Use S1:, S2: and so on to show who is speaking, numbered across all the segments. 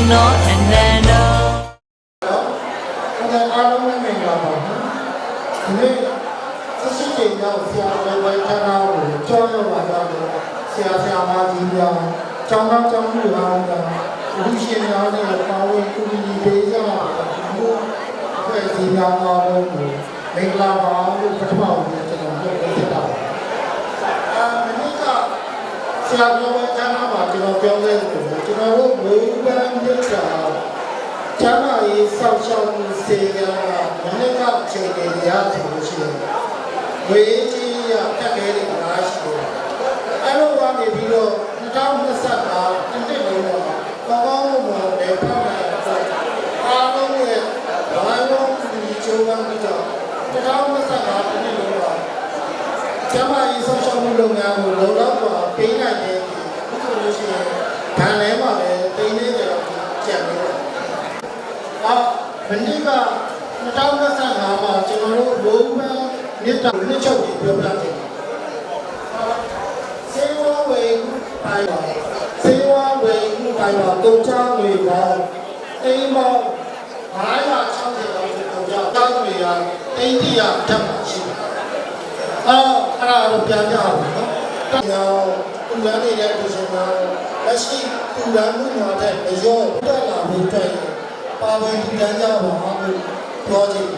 S1: no and then no
S2: အားလုံးနဲ့မင်္ဂလာပါဒီနေ့ဆက်ရှိတဲ့ရောက်ဆရာတော်ဝိုင်းခနာကိုကြောင်းရောက်လာတော့ဆရာမကြီးများကျောင်းသားကျောင်းသူအားလုံးလူရှင်များနဲ့ပါဝင်ကူညီပေးကြပါဘူးအဖွဲ့အစည်းများအားလုံးကိုမင်္ဂလာပါလို့ပထမဦးကျွန်တော်ပြောပြတာပါမနေ့ကဆရာတော်ဝိုင်းခနာမှာကျွန်တော်ပြောခဲ့တယ်ကျွန်တော်တို့ဘုရားမြတ်တာကျမ်းမာရေးစောင့်ရှောက်မှုစေရတာမနေ့ကချိန်တွေရတယ်လို့ရှိတယ်ဝေကြီးရခက်ခဲတဲ့အားရှိတယ်အဲ့လိုကနေပြီးတော့2025တစ်နှစ်လုံးတော့ကောင်းကောင်းမွန်မွန်နဲ့ပတ်သက်တဲ့အားလုံးရဲ့ဘာလို့ဒီချိုးပန်းပြီးတော့2025တစ်နှစ်လုံးတော့ကျမ်းမာရေးစောင့်ရှောက်မှုလုပ်ငန်းကိုလုံလောက်စွာပေးနိုင်တဲ့အခုဆိုလို့ရှိရင်ဗန်လဲမှာလည်းတင်းနေတယ်တော့ကြံနေတယ်မနေ့က2025မှာကျွန်တော်တို့ဘုံမှန်မြစ်တာနှစ်ချုပ်ကိုပြောပြတယ်စေဝဝေပိုင်းပါစေဝဝေပိုင်းပါတုံချောင်းတွေပါအိမ်မောင်း960လောက်တုံချောင်းတောင်းတွေရအိန္ဒိယဓာတ်မှာရှိတယ်အဲ့ဒါတော့ပြန်ကြအောင်နော်တရားသူရနေတဲ့ဒီစမှာလက်ရှိသူရမှုမှာတဲ့ရောတက်လာမှုတဲ့ပါဝင်ကြံကြပါလို့ပြောချင်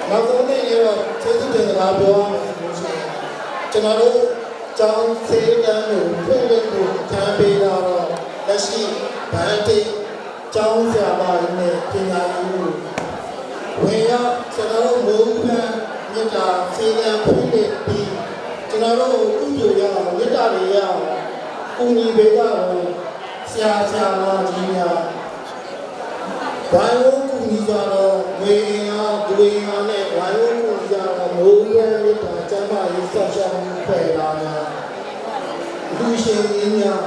S2: နောက်ဆုံးနေ့ရောကျေးဇူးတင်စကားပြောရမယ်ဆိုရင်ကျွန်တော်တို့ကျောင်းစေတန်းကိုဖွင့်လို့ခံပေးတာတော့လက်ရှိဗန်တိကျောင်းဆရာမတွေနဲ့ပညာရေးကိုဝင်ရောက်ကျွန်တော်တို့ဘုရားမြတ်တာစေတန်းဖွင့်ပြီးကျွန်တော်တို့ဥပ္ပယရအောင်မြတ်တာတွေရအောင်ကူညီပေးကြတော့ဆရာမကြီးများဝိုင်းဝန်းကူညီကြတော့ဝေရောဒွေရောနဲ့ဝိုင်းဝန်းကူညီကြတော့မိုးရမ်းလေးတာကျမ်းမာရေးဆောက်ရှောက်မှုဖွဲ့လာတာလူရှင်ကြီးများ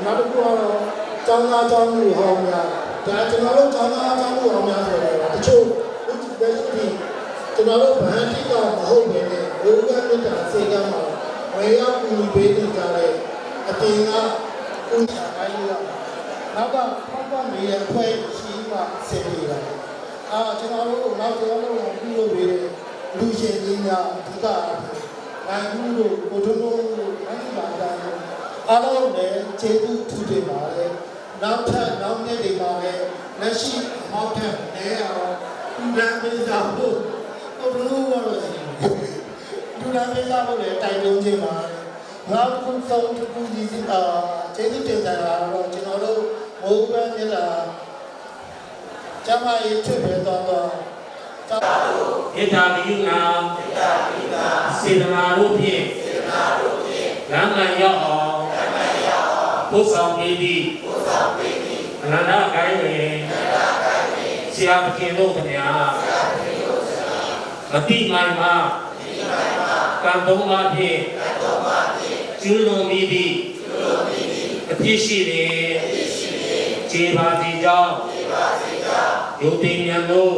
S2: နောက်တစ်ခုကတော့ကျောင်းသားကျောင်းသူဟောင်းများဒါကျွန်တော်တို့ကျောင်းသားကျောင်းသူဟောင်းများဆိုတော့တချို့ဒီဘက်ဒီကျွန်တော်တို့ဗန်တိကမဟုတ်ဘဲနဲ့ဘုရားမြတ်တာစေကမ်းမှာဝေရောက်ကူညီပေးနေကြတဲ့အတင်ကကူညီတိုင်းလို့နောက်ကဖောက်ပတ်နေတဲ့အဖွဲ့ရှိမှဆင်ပြေတာကျွန်တော်တို့နောက်ကျွန်တော်တို့ပြုလုပ်ပြီးလူရှင်ကြီးများအဓိကနိုင်မှုတို့ကိုထုံးတို့အဲ့ဒီပါတာအားလုံးလည်းကျေးဇူးထူးတင်ပါတယ်နောက်နေ့တွေမှာလည်းလက်ရှိမောက်တဲ့နေရာတော့ဒူလန်ပေးစာဖို့ဘုလိုကတော့ဒူလန်ပေးစာဖို့လည်းတိုင်တုံးခြင်းပါနောက်တစ်ခုဆုံးတစ်ခုဒီကျေးဇူးတင်တာတော့ကျွန်တော်တို့ဘုရားမြတ်တာကျမရဲ့ချွတ်ပဲတော့ဣဒ္ဓမိငါစေတနာတို့ဖြင့်လမ်းမှန်ရောက်အောင်ပို့ဆောင်ပေးသည်အနန္တကိုင်းတွင်ဆရာသခင်တို့ခင်ဗျာအတိမိုင်မှာကံသုံးပါးဖြင့်ကျူးလွန်မိသည်အဖြစ်ရှိသည်ခြေပါစီကြောင့်ယုတ်တိမြတ်တို့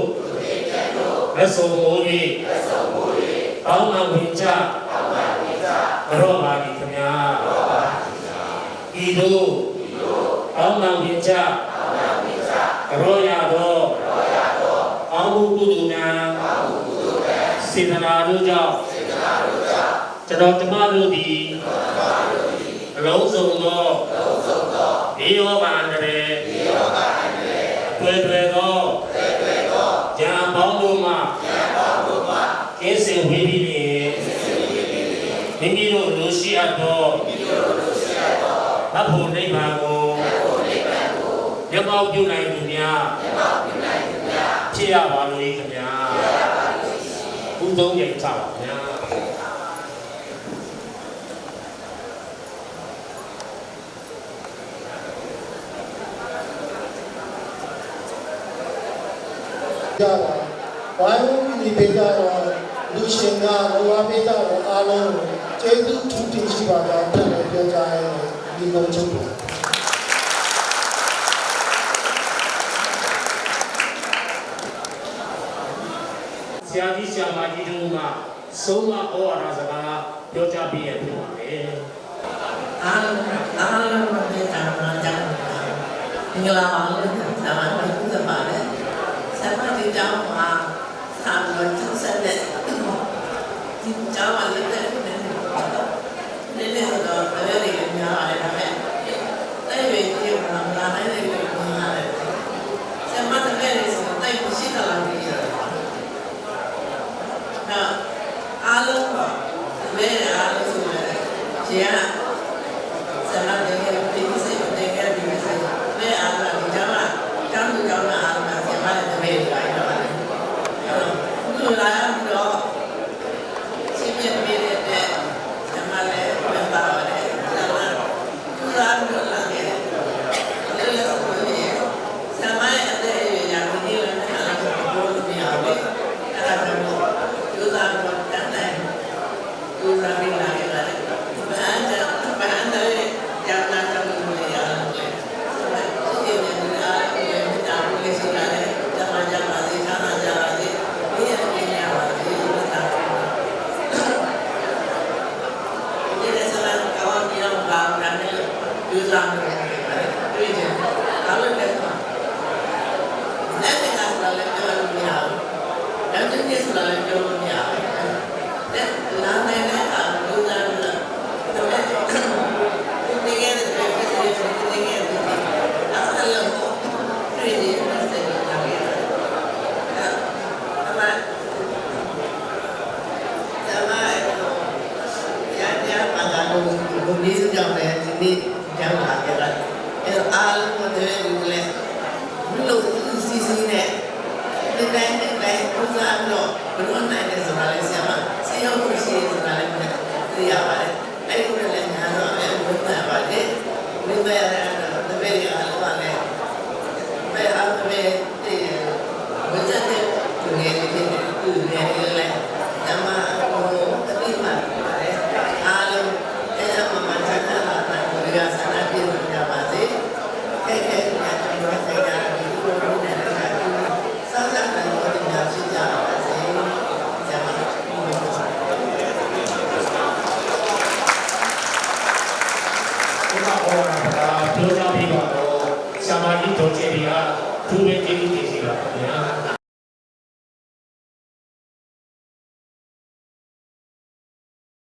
S2: လက်ဆုံးမိုး၍တောင်းမှဝင်ကြမရောပါသည်ခင်ဗျာဤတို့တောင်းမှဝင်ကြရောရသောအောင်းမှုကုသိုလ်များစေတနာတို့ကြောင့်ကျွန်တော်ဓမ္မတို့သည်အလုံးစုံသောဒီယောဂအန္တရာယ်တွေ့သောဉာဏ်ပေါင်းတို့မှကင်းစင်ဝေးပြီးမိမိတို့လိုရှိအပ်သောဘုဖို့နိဗ္ဗာန်ကိုမျက်မှောက်ပြုနိုင်သူများဖြစ်ရပါလို့ခင်ဗျာဘုသုံးရဲ့ချပါဗျာကြပါဝိုင်းဝန်းဒီပေးကြတော့လူရှင်ကလောကပေးကြတော့အားလုံးကျေးဇူးထူးတင်ရှိပါကြောင်းပြန်ပြောကြရဲဒီလိုချုပ်ပါဆရာကြီးဆရာမကြီးတို့ကဆုံးမဩဝါဒစကားပြောကြပြီးရဖြစ်ပါမယ်အားလုံးမပေးတာမှကြောင်း
S1: င်္ဂလာပါလို့ဆရာမတို့ပြုလုပ်ပါတယ်ဆရာမဒီကြောင်းမှာသာမန်သူဆက်တဲ့ဒီကြောင်းမှာလည်းတဲ့နေနေတော့ဘယ်လိုလဲများပါတယ်ဒါပေမဲ့အဲ့ဒီဒီမှာလာနိုင်တယ်လို့ပြောရတယ်ဆရာမတကယ်လို့ဆိုတော့တိုက်ရှိတာလားဒီအားလုံးပါဘယ်အားလုံးဆိုလဲခြေကဆရာမတကယ်ဒီစိတ်တကယ်ဒီစိတ်ဘယ်အားလုံးဒီကြောင်းကကျောင်းသူကျောင်းသားအားလုံးဆရာမလည်းတပည့်လိုက်တော့တယ်အခုလာတော့ရှင်းပြပေးတဲ့ဆရာမလည်းပြန်ပါပါတယ်ဆရာမသူသားတို့လာခဲ့တယ်လည်းဆိုရင်ဆရာမရဲ့အသက်အရွယ်ရာဒီနေ့လည်းအားလုံးကိုပြောလို့မရဘူးအဲ့ဒါကြောင့်သူသားတို့တန်းတယ်သူသားပြီးလာခဲ့တယ်ဘာနဲ့ကျောင်းသားကျောင်းသူတွေအားလုံးလည်းဒီနေ့အားလုံးလည်းတာဝန်လေးရှိတယ်ကျမကျမလေးချာနာကြပါစေဒီရနေရပါစေတာဒီနေ့ဆက်လာကောင်းပြီးတော့ဘာမှမလုပ်ယူဆောင်နေတယ်တွေ့ကြဒါလည်းလည်းလည်းကစားလည်းပြောလို့မရဘူးလည်းဒီနေ့ဆိုလည်းပြောလို့မရဘူးတဲ့လာနိုင်တဲ့အားလူသားတို့တော့ဒီကနေ့ပဲဒီကနေ့အားလုံးတွေ့နေတယ်ဆက်လာခဲ့တယ်အမရပါတော့ဘုရားစကြောင်းလည်းဒီနေ့ကျောင်းလာခဲ့တယ်အဲအားလုံးတွေလည်းလို့စီစီနဲ့ဒီတိုင်းနဲ့ပူဇော်တော့ဘလို့နိုင်တယ်ဆိုတာလည်းဆရာမဆရာကိုရှိတယ်ဆိုတာလည်းသိရပါတယ်အဲ့ဒီလည်းညာတော့အဲ့ဘုရားပါတယ်ဘုရားကတော့တပည့်ရအားလုံးလည်းဘယ်အားပဲဝိဇ္ဇတ်တဲ့သူငယ်လေးတွေသူငယ်လေးလည်းဓမ္မကိုတတိမှပါတယ်အားလုံးအဲ့ဒါမှမတတ်တာလားဘုရားဆန္ဒပြုကြပါစေကဲကဲညာတော့ဆိုင်တာဒီလိုမျိုးနဲ့လည်းစာစာနဲ့တော့ဒီညာရှိကြပါစေဇာမ
S3: ပြောကြပြီးတော့ဆရာမကြီးတော်ကျေးတွေကသူ့ပဲကျေးဇူးတင်စီပါခင်ဗျာ